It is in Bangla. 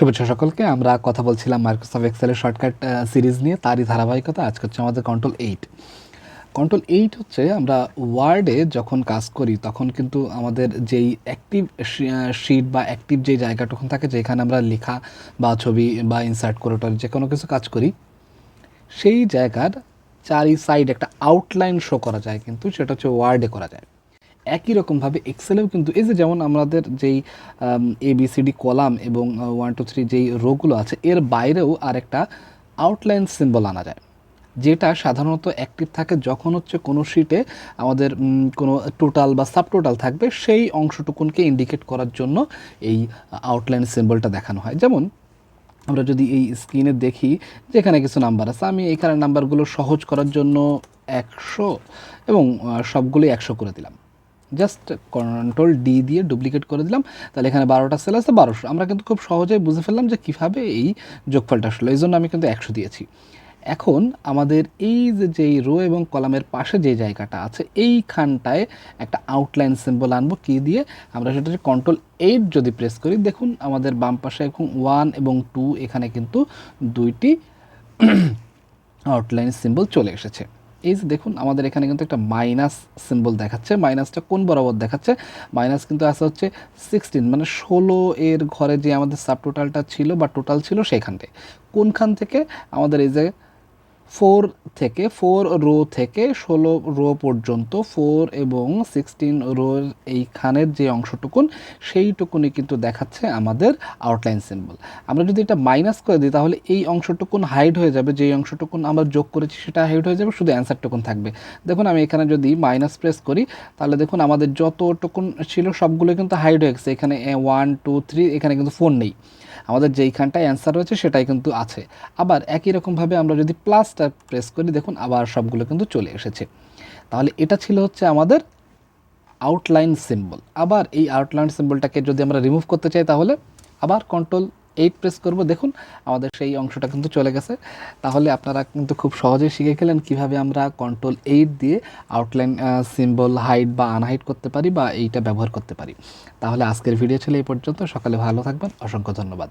শুভেচ্ছা সকলকে। আমরা কথা বলছিলাম মাইক্রোসফট এক্সেলের শর্টকাট সিরিজ নিয়ে, তারই ধারাবাহিকতা। আজকে হচ্ছে আমাদের ctrl+8। ctrl+8 হচ্ছে আমরা ওয়ার্ডে যখন কাজ করি তখন কিন্তু আমাদের যেই অ্যাক্টিভ শিট বা অ্যাক্টিভ যেই জায়গাটুকুন থাকে যেখানে আমরা লেখা বা ছবি বা ইনসার্ট করে যে কোনো কিছু কাজ করি, সেই জায়গার চারি সাইড একটা আউটলাইন শো করা যায়, কিন্তু সেটা হচ্ছে ওয়ার্ডে করা যায়। একই রকমভাবে এক্সেলেও কিন্তু এই যে যেমন আমাদের যেই ABCD কলাম এবং 1 2 3 যেই রোগুলো আছে, এর বাইরেও আরেকটা আউটলাইন সিম্বল আনা যায়, যেটা সাধারণত অ্যাক্টিভ থাকে যখন হচ্ছে কোনো শিটে আমাদের কোনো টোটাল বা সাবটোটাল থাকবে, সেই অংশটুকুনকে ইন্ডিকেট করার জন্য এই আউটলাইন সিম্বলটা দেখানো হয়। যেমন আমরা যদি এই স্ক্রিনে দেখি যেখানে কিছু নাম্বার আছে, আমি এখানে নাম্বারগুলো সহজ করার জন্য 100 এবং সবগুলোই 100 করে দিলাম। জাস্ট ctrl+D দিয়ে ডুপ্লিকেট করে দিলাম, তাহলে এখানে 12টা সেল আছে, 1200। আমরা কিন্তু খুব সহজেই বুঝে ফেললাম যে কীভাবে এই যোগফলটা আসলো, এই জন্য আমি কিন্তু 100 দিয়েছি। এখন আমাদের এই যেই রো এবং কলামের পাশে যে জায়গাটা আছে, এইখানটায় একটা আউটলাইন সিম্বল আনবো। কি দিয়ে? আমরা সেটা ctrl+8 যদি প্রেস করি, দেখুন আমাদের বাম পাশে এখন 1 এবং 2 এখানে কিন্তু দুইটি আউটলাইন সিম্বল চলে এসেছে। এই যে দেখুন আমাদের এখানে কিন্তু একটা মাইনাস সিম্বল দেখাচ্ছে। মাইনাসটা কোন বরাবর দেখাচ্ছে? মাইনাস কিন্তু আছে হচ্ছে 16, মানে 16 এর ঘরে যে আমাদের সাবটোটালটা ছিল বা টোটাল ছিল সেখানটায়। কোনখান থেকে? আমাদের এই যে 4 থেকে 4 রো থেকে 16 রো পর্যন্ত 4 এবং 16 রোর এইখানের যে অংশটুকুন, সেইটুকুনি কিন্তু দেখাচ্ছে আমাদের আউটলাইন সিম্বল। আমরা যদি এটা মাইনাস করে দিই তাহলে এই অংশটুকুন হাইড হয়ে যাবে, যেই অংশটুকুন আমরা যোগ করেছি সেটা হাইড হয়ে যাবে, শুধু অ্যান্সারটুকুন থাকবে। দেখুন আমি এখানে যদি মাইনাস প্রেস করি তাহলে দেখুন আমাদের যতটুকুন ছিল সবগুলো কিন্তু হাইড হয়ে গেছে। এখানে 1 2 3, এখানে কিন্তু 4 নেই, আমাদের যেইখানটায় অ্যান্সার রয়েছে সেটাই কিন্তু আছে। আবার একই রকমভাবে আমরা যদি প্লাসটা প্রেস করি, দেখুন আবার সবগুলো কিন্তু চলে এসেছে। তাহলে এটা ছিল হচ্ছে আমাদের আউটলাইন সিম্বল। আবার এই আউটলাইন সিম্বলটাকে যদি আমরা রিমুভ করতে চাই তাহলে আবার ctrl+8 প্রেস করব, দেখুন আমাদের সেই অংশটা কিন্তু চলে গেছে। তাহলে আপনারা কিন্তু খুব সহজেই শিখে গেলেন কীভাবে আমরা ctrl+8 দিয়ে আউটলাইন সিম্বল হাইড বা আনহাইড করতে পারি বা এইটা ব্যবহার করতে পারি। তাহলে আজকের ভিডিও ছিল এই পর্যন্ত। সকালে ভালো থাকবেন, অসংখ্য ধন্যবাদ।